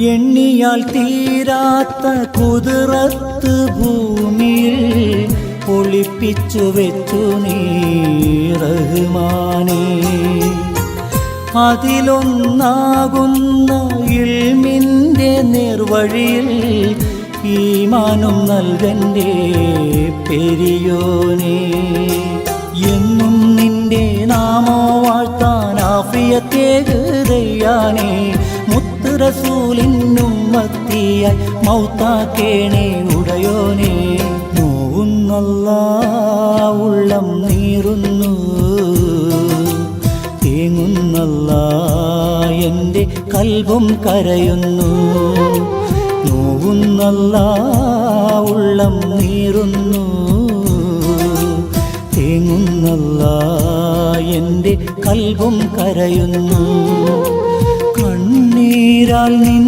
എണ്ണിയാൽ തീരാത്ത കുതിരത്ത് ഭൂമിയിൽ ഒളിപ്പിച്ചു വെച്ചു നീ റഹ്മാനേ. അതിലൊന്നാകുന്ന ഇൽമിൻ്റെ നിർവഴിയിൽ ഈമാനും നൽകൻ്റെ പെരിയോനേ. എന്നും നിന്റെ നാമോ വാഴ്ത്താൻ ആഫിയത്തേകയാനേ. മുത്ത് റസൂലിനുമ്മത്തിയായി മൗത്താക്കേണേ ഉടയോനേ. നോവുന്നല്ലാ ഉള്ളം നീറുന്നു, തേങ്ങുന്നല്ലാ എൻ്റെ കൽബും കരയുന്നു. നോവുന്നല്ലാ ഉള്ളം നീറുന്നു, തേങ്ങുന്നല്ലാ എൻ്റെ കൽബും കരയുന്നു. കണ്ണീരാൽ നിൻ